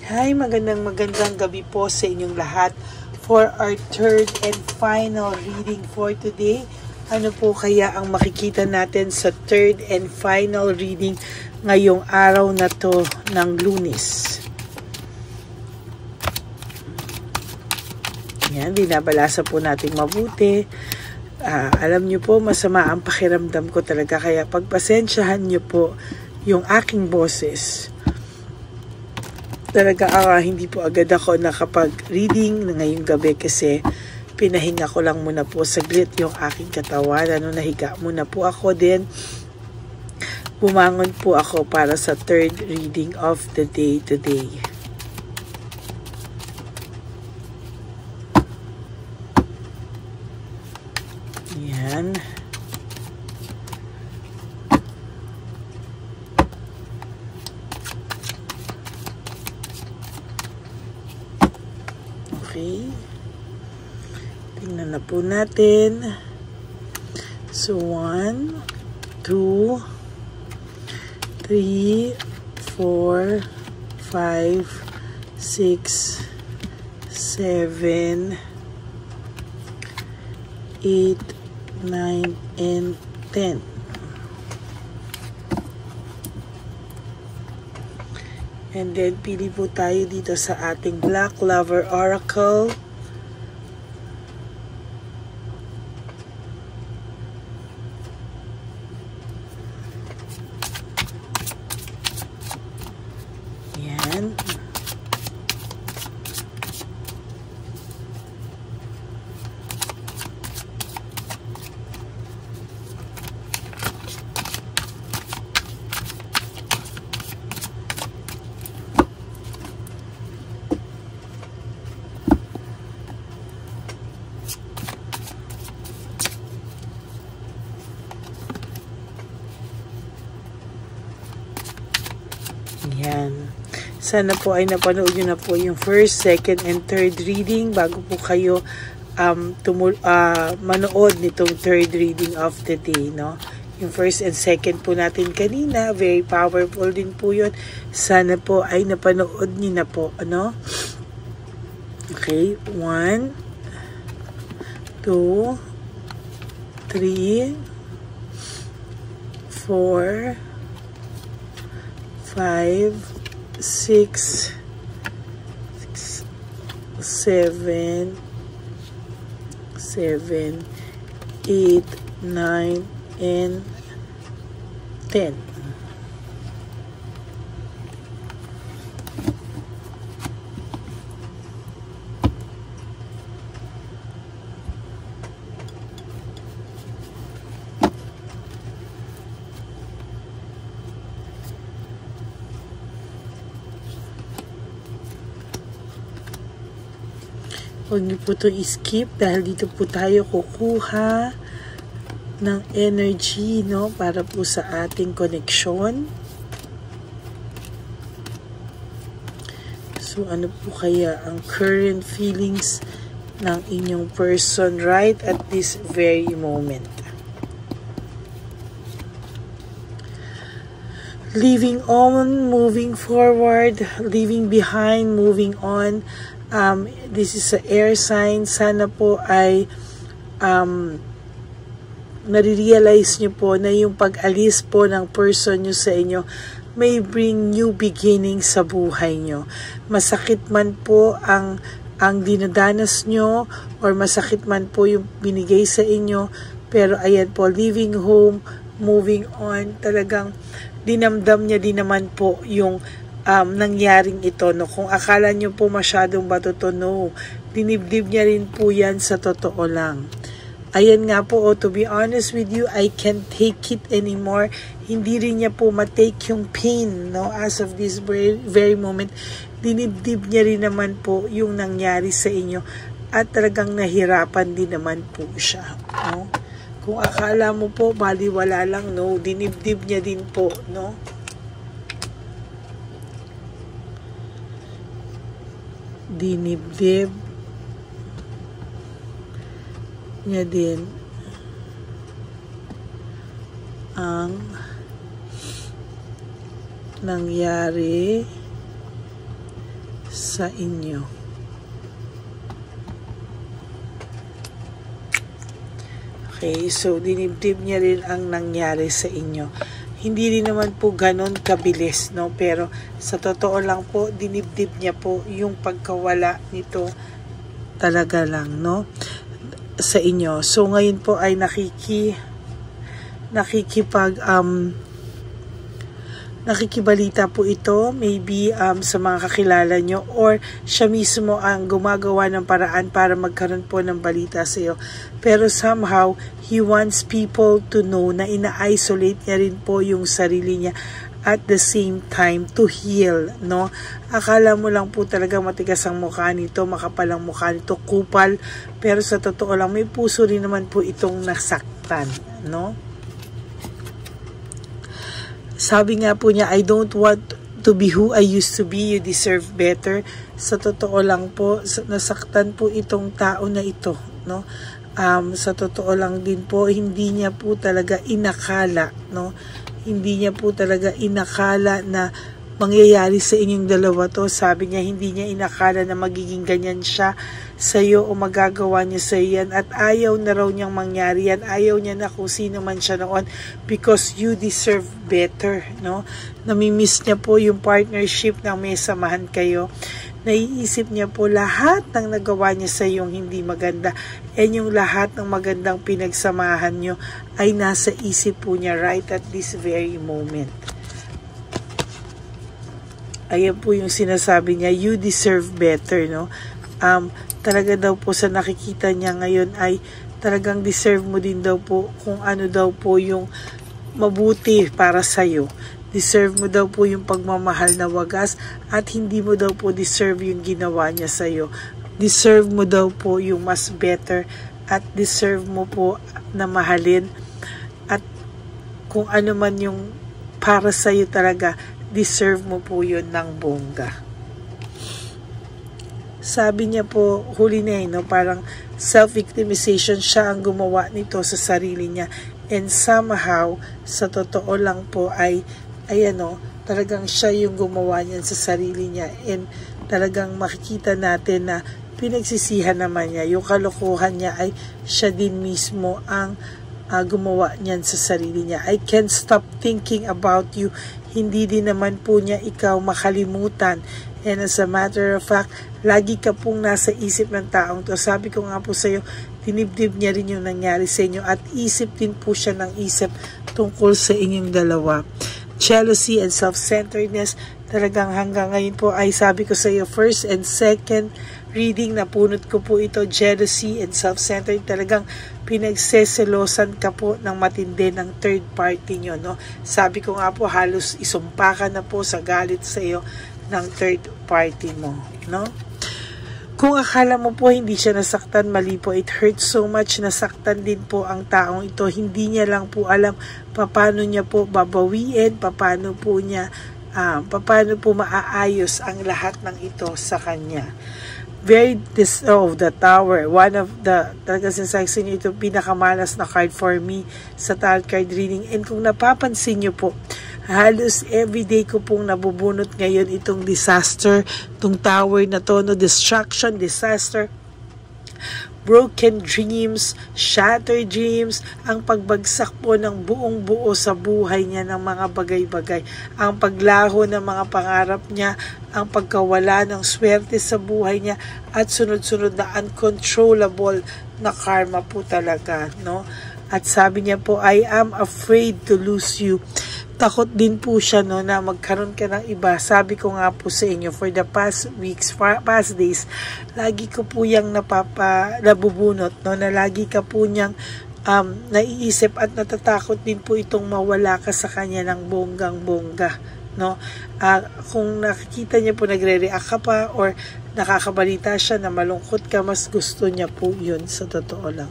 Hi, magandang gabi po sa inyong lahat. For our third and final reading for today, ano po kaya ang makikita natin sa third and final reading ngayong araw na to ng Lunes? Yan, binabalasa po natin mabuti. Alam nyo po, masama ang pakiramdam ko talaga, kaya pagpasensyahan nyo po yung aking boses. Talaga hindi po agad ako nakapag-reading ngayong gabi kasi pinahinga ko lang muna po saglit yung aking katawan. Nahiga muna po ako, din bumangon po ako para sa third reading of the day today. Yan. Okay. Tingnan na po natin. So, 1, 2, 3, 4, 5, 6, 7, 8, 9, and 10. And then, pili po tayo dito sa ating Black Lover Oracle. Yan. Yan. Sana po ay napanood nyo na po yung first, second, and third reading bago po kayo manood nitong third reading of the day, no? Yung first and second po natin kanina, very powerful din po yun. Sana po ay napanood nyo na po, ano? Okay, 1, 2, 3, 4, 5, 6, 7, 8, 9, and 10. Huwag niyo po ito i-skip dahil dito po tayo kukuha ng energy, no, para po sa ating connection. So, ano po kaya ang current feelings ng inyong person right at this very moment? Living on, moving forward, leaving behind, moving on. This is a air sign. Sana po ay nare-realize nyo po na yung pag-alis po ng person nyo sa inyo may bring new beginning sa buhay nyo. Masakit man po ang dinadanas nyo or masakit man po yung binigay sa inyo, pero ayan po, leaving home, moving on, talagang dinamdam niya din naman po yung nangyaring ito, no? Kung akala nyo po masyadong batuto, no, dinibdib niya rin po yan sa totoo lang. Ayan nga po, to be honest with you, I can't take it anymore. Hindi rin niya po matake yung pain, no, as of this very moment. Dinibdib niya rin naman po yung nangyari sa inyo at talagang nahirapan din naman po siya, no? Kung akala mo po baliwala lang, no, dinibdib niya din po, no? Dinibdib niya din ang nangyari sa inyo. Okay, so dinibdib niya rin ang nangyari sa inyo. Hindi rin naman po ganon kabilis, no? Pero sa totoo lang po, dinibdib niya po yung pagkawala nito talaga lang, no? Sa inyo. So ngayon po ay nakikibalita po ito, maybe sa mga kakilala nyo, or siya mismo ang gumagawa ng paraan para magkaroon po ng balita sa iyo. Pero somehow, he wants people to know na ina-isolate niya rin po yung sarili niya at the same time to heal, no? Akala mo lang po talaga matigas ang mukha nito, makapal ang mukha nito, kupal, pero sa totoo lang, may puso rin naman po itong nasaktan, no? Sabi nga po niya, I don't want to be who I used to be, you deserve better. Sa totoo lang po, nasaktan po itong tao na ito, no? Sa totoo lang din po, hindi niya po talaga inakala, no? Hindi niya po talaga inakala na mangyayari sa inyong dalawa to. Sabi niya, hindi niya inakala na magiging ganyan siya sa iyo o magagawa niya sa yan. At ayaw na raw niyang mangyari yan. Ayaw niya na kung sino man siya noon because you deserve better, no? Namimiss niya po yung partnership na may samahan kayo. Naiisip niya po lahat ng nagawa niya sa iyong hindi maganda. And yung lahat ng magandang pinagsamahan niyo ay nasa isip po niya right at this very moment. Ayan po yung sinasabi niya, you deserve better, no? Talaga daw po sa nakikita niya ngayon ay talagang deserve mo din daw po kung ano daw po yung mabuti para sa'yo. Deserve mo daw po yung pagmamahal na wagas at hindi mo daw po deserve yung ginawa niya sa'yo. Deserve mo daw po yung mas better at deserve mo po na mahalin at kung ano man yung para sa'yo talaga, deserve mo po yun ng bongga. Sabi niya po, huli na no, parang self-victimization siya ang gumawa nito sa sarili niya. And somehow, sa totoo lang po ay talagang siya yung gumawa niyan sa sarili niya. And talagang makikita natin na pinagsisihan naman niya. Yung kalokohan niya ay siya din mismo ang gumawa niyan sa sarili niya. I can't stop thinking about you. Hindi din naman po niya ikaw makalimutan. And as a matter of fact, lagi ka pong nasa isip ng taong to. Sabi ko nga po sa iyo, dinibdib niya rin yung nangyari sa inyo at isip din po siya ng isip tungkol sa inyong dalawa. Jealousy and self-centeredness, talagang hanggang ngayon po ay sabi ko sa iyo, first and second reading na punot ko po ito, jealousy and self-centered, talagang pinagseselosan ka po ng matindi ng third party nyo, no? Sabi ko nga po, halos isumpa ka na po sa galit sa iyo ng third party mo, no? Kung akala mo po hindi siya nasaktan, mali po. It hurts so much. Nasaktan din po ang taong ito. Hindi niya lang po alam paano niya po babawiin, paano po maaayos ang lahat ng ito sa kanya. The Tower, one of the, talaga sinasabi niyo, ito pinakamalas na card for me sa tarot card reading. And kung napapansin niyo po, halos everyday ko pong nabubunot ngayon itong disaster, itong tower na to, no? Destruction, disaster, broken dreams, shattered dreams, ang pagbagsak po ng buong buo sa buhay niya ng mga bagay-bagay, ang paglaho ng mga pangarap niya, ang pagkawala ng swerte sa buhay niya, at sunod-sunod na uncontrollable na karma po talaga, no? At sabi niya po, I am afraid to lose you. Takot din po siya, no, na magkaroon ka ng iba. Sabi ko nga po sa inyo, for the past weeks, past days, lagi ko po yung nabubunot, no, na lagi ka po niyang naiisip at natatakot din po itong mawala ka sa kanya ng bonggang-bongga, no? Kung nakikita niya po nagre-react ka pa or nakakabalita siya na malungkot ka, mas gusto niya po yun, sa totoo lang.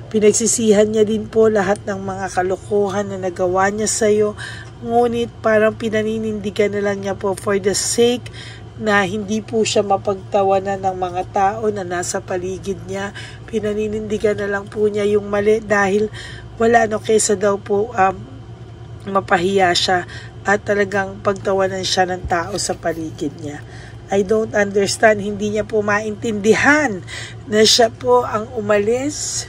Pinagsisihan niya din po lahat ng mga kalokohan na nagawa niya sa iyo. Ngunit parang pinaninindigan na lang niya po for the sake na hindi po siya mapagtawanan ng mga tao na nasa paligid niya. Pinaninindigan na lang po niya yung mali dahil wala kaysa daw po mapahiya siya at talagang pagtawanan siya ng tao sa paligid niya. I don't understand. Hindi niya po maintindihan na siya po ang umalis.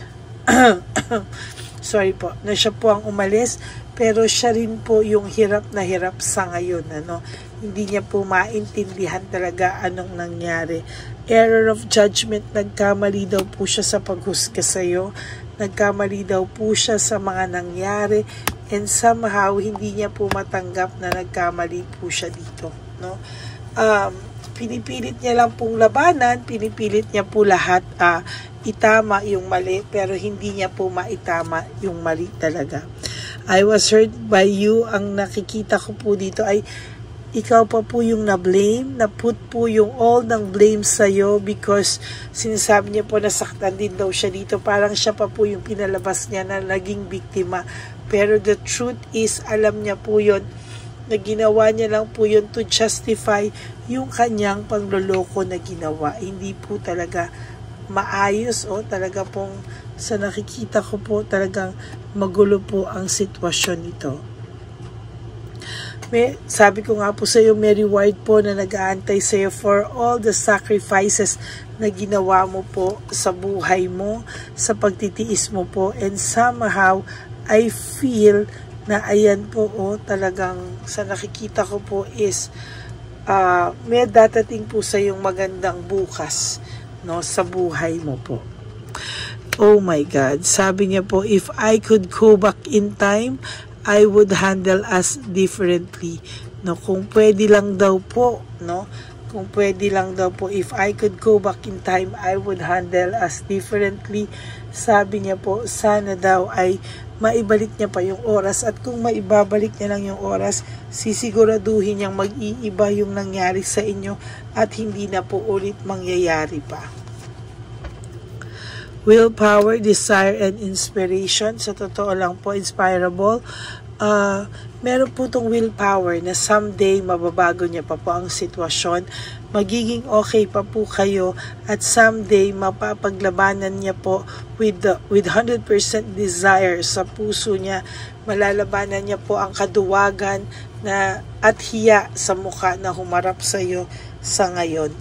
Sorry po, na siya po ang umalis, pero siya rin po yung hirap na hirap sa ngayon, ano. Hindi niya po maintindihan talaga anong nangyari. Error of judgment, nagkamali daw po siya sa paghusga sa iyo. Nagkamali daw po siya sa mga nangyari, and somehow hindi niya po matanggap na nagkamali po siya dito, no. Pinipilit niya lang pong labanan, pinipilit niya po lahat itama yung mali, pero hindi niya po maitama yung mali talaga. I was hurt by you. Ang nakikita ko po dito ay ikaw pa po yung na-blame, na-put po yung all ng blame sa'yo, because sinasabi niya po nasaktan din daw siya dito. Parang siya pa po yung pinalabas niya na naging biktima. Pero the truth is, alam niya po yun, na ginawa niya lang po yun to justify yung kanyang pangloloko na ginawa. Hindi po talaga maayos, talaga pong sa nakikita ko po talagang magulo po ang sitwasyon nito. Sabi ko nga po sa iyo, may reward po na nag-aantay sa iyo for all the sacrifices na ginawa mo po sa buhay mo, sa pagtitiis mo po, and somehow I feel na ayan po, talagang sa nakikita ko po is may datating po sa yung magandang bukas, no, sa buhay mo po. Oh my God, sabi niya po, if I could go back in time, I would handle us differently. No, kung pwede lang daw po, no, kung pwede lang daw po, if I could go back in time, I would handle us differently. Sabi niya po, sana daw ay maibalik niya pa yung oras, at kung maibabalik niya lang yung oras, sisiguraduhin niyang mag-iiba yung nangyari sa inyo at hindi na po ulit mangyayari pa. Willpower, desire, and inspiration. Sa totoo lang po, inspirable. Meron po itong willpower na someday mababago niya pa po ang sitwasyon. Magiging okay pa po kayo, at someday mapapaglabanan niya po with 100% desire sa puso niya. Malalabanan niya po ang kaduwagan na at hiya sa mukha na humarap sa iyo sa ngayon.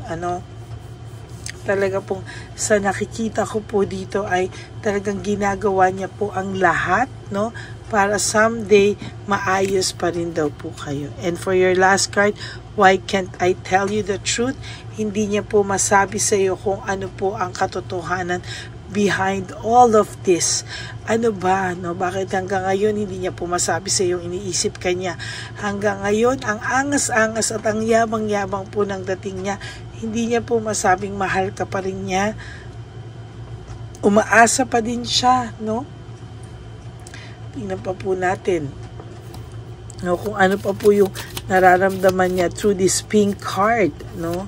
Talaga pong sa nakikita ko po dito ay talagang ginagawa niya po ang lahat, no, para someday maayos pa rin daw po kayo. And for your last card, why can't I tell you the truth? Hindi niya po masabi sa iyo kung ano po ang katotohanan behind all of this. Ano ba, no? Bakit hanggang ngayon hindi niya po masabi sa iyo, iniisip ka niya? Hanggang ngayon, ang angas-angas at ang yabang-yabang po ng dating niya, hindi niya po masabing mahal ka pa rin niya. Umaasa pa din siya, no? Tingnan pa po natin, no, kung ano pa po yung nararamdaman niya through this pink card, no?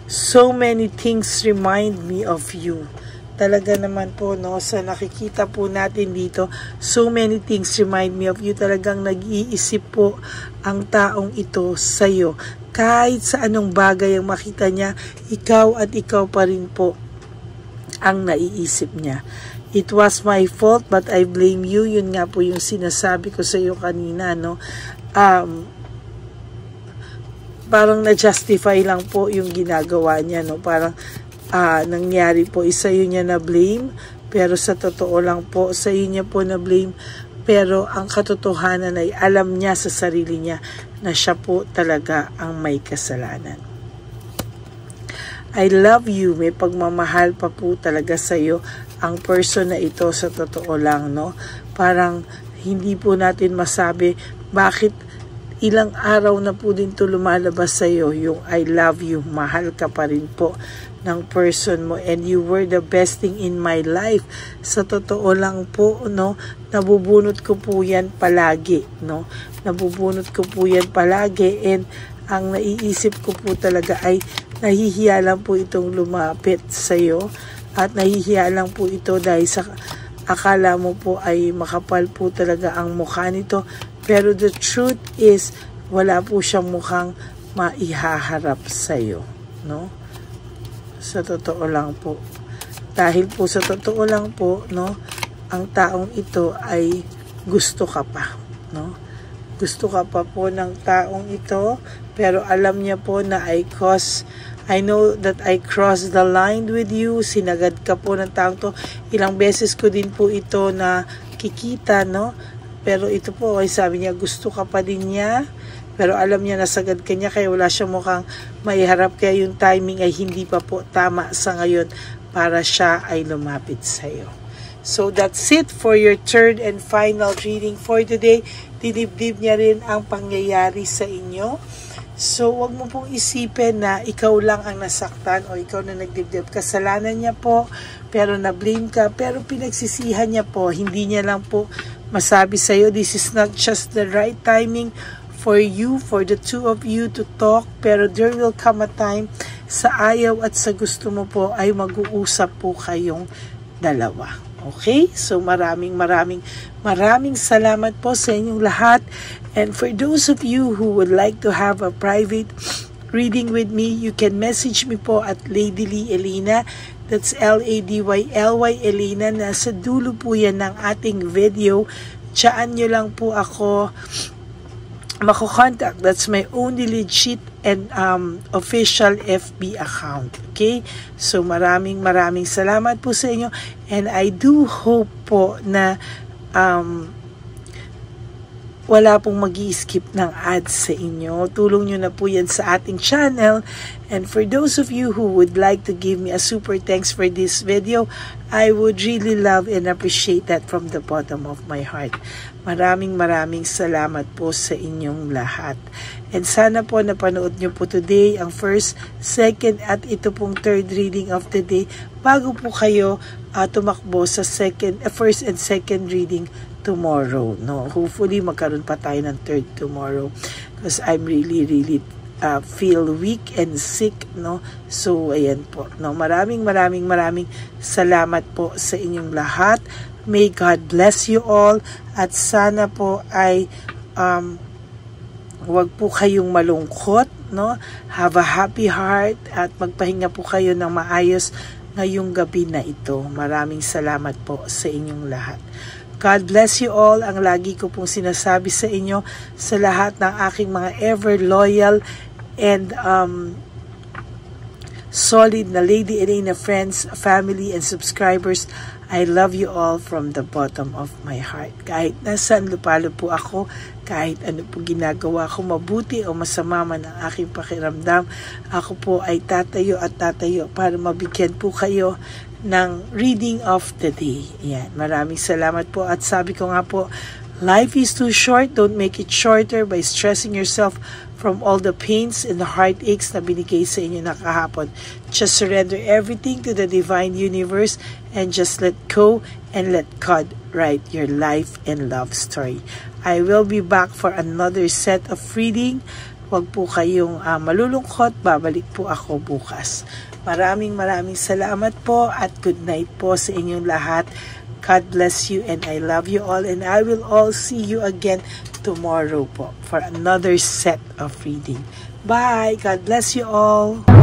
So many things remind me of you. Talaga naman po, no, sa nakikita po natin dito, so many things remind me of you. Talagang nag-iisip po ang taong ito sa'yo. Kahit sa anong bagay ang makita niya, ikaw at ikaw pa rin po ang naiisip niya. It was my fault but I blame you. Yun nga po yung sinasabi ko sa iyo kanina, no. Parang na-justify lang po yung ginagawa niya, no. Parang nangyari po, isa yun niya na blame, pero sa totoo lang po, sa iyo niya po na blame, pero ang katotohanan ay alam niya sa sarili niya na siya po talaga ang may kasalanan. I love you. May pagmamahal pa po talaga sa iyo ang person na ito, sa totoo lang, no. Parang hindi po natin masabi bakit ilang araw na po din to lumalabas sa iyo, yung I love you. Mahal ka pa rin po ng person mo, and you were the best thing in my life. Sa totoo lang po, no, nabubunot ko po yan palagi, no. Nabubunot ko po yan palagi, and ang naiisip ko po talaga ay nahihiya lang po itong lumapit sa iyo, at nahihiya lang po ito dahil sa akala mo po ay makapal po talaga ang mukha nito, pero the truth is wala po siyang mukhang maihaharap sa iyo, no. Sa totoo lang po, dahil po sa totoo lang po, no, ang taong ito ay gusto ka pa, no. gusto ka pa po ng taong ito, pero alam niya po na I know that I crossed the line with you. Sinagad ka po ng taong to. Ilang beses ko din po ito na kikita, no? Pero ito po ay sabi niya, gusto ka pa din niya. Pero alam niya nasagad ka niya, kaya wala siya mukhang maiharap. Kaya yung timing ay hindi pa po tama sa ngayon para siya ay lumapit sa iyo. So that's it for your third and final reading for today. Dinibdib niya rin ang pangyayari sa inyo. So, wag mo pong isipin na ikaw lang ang nasaktan o ikaw na nagdibdib. Kasalanan niya po, pero na-blame ka, pero pinagsisihan niya po. Hindi niya lang po masabi sa'yo, this is not just the right timing for you, for the two of you to talk, pero there will come a time sa ayaw at sa gusto mo po ay mag-uusap po kayong dalawa. Okay? So maraming salamat po sa inyong lahat. And for those of you who would like to have a private reading with me, you can message me po at Lady Lee Elena. That's LADYLY Elena. Nasa dulo po yan ng ating video. Tsaan nyo lang po ako mako-contact. That's my only legit and official FB account. Okay? So maraming salamat po sa inyo, and I do hope po na wala pong mag-i-skip ng ads sa inyo. Tulong nyo na po yan sa ating channel. And for those of you who would like to give me a super thanks for this video, I would really love and appreciate that from the bottom of my heart. Maraming salamat po sa inyong lahat. And sana po napanood nyo po today ang first, second at ito pong third reading of the day bago po kayo tumakbo sa first and second reading tomorrow. No, hopefully magkaroon pa tayo ng third tomorrow because I'm really feel weak and sick, no. So ayan po, no, maraming salamat po sa inyong lahat. May God bless you all, at sana po ay huwag po kayong malungkot, no. Have a happy heart at magpahinga po kayo ng maayos ngayong gabi na ito. Maraming salamat po sa inyong lahat. God bless you all. Ang lagi ko pong sinasabi sa inyo, sa lahat ng aking mga ever loyal and solid na Lady Elena friends, family, and subscribers, I love you all from the bottom of my heart. Kahit nasaan lupalo po ako, kahit ano po ginagawa ko, mabuti o masama man ang aking pakiramdam, ako po ay tatayo para mabigyan po kayo ng reading of the day. Yan. Maraming salamat po. At sabi ko nga po, life is too short. Don't make it shorter by stressing yourself from all the pains and the heartaches na binigay sa inyo na kahapon. Just surrender everything to the divine universe and just let go and let God write your life and love story. I will be back for another set of reading. Huwag po kayong malulungkot. Babalik po ako bukas. Maraming salamat po at good night po sa inyong lahat. God bless you and I love you all, and I will all see you again tomorrow po for another set of reading. Bye! God bless you all!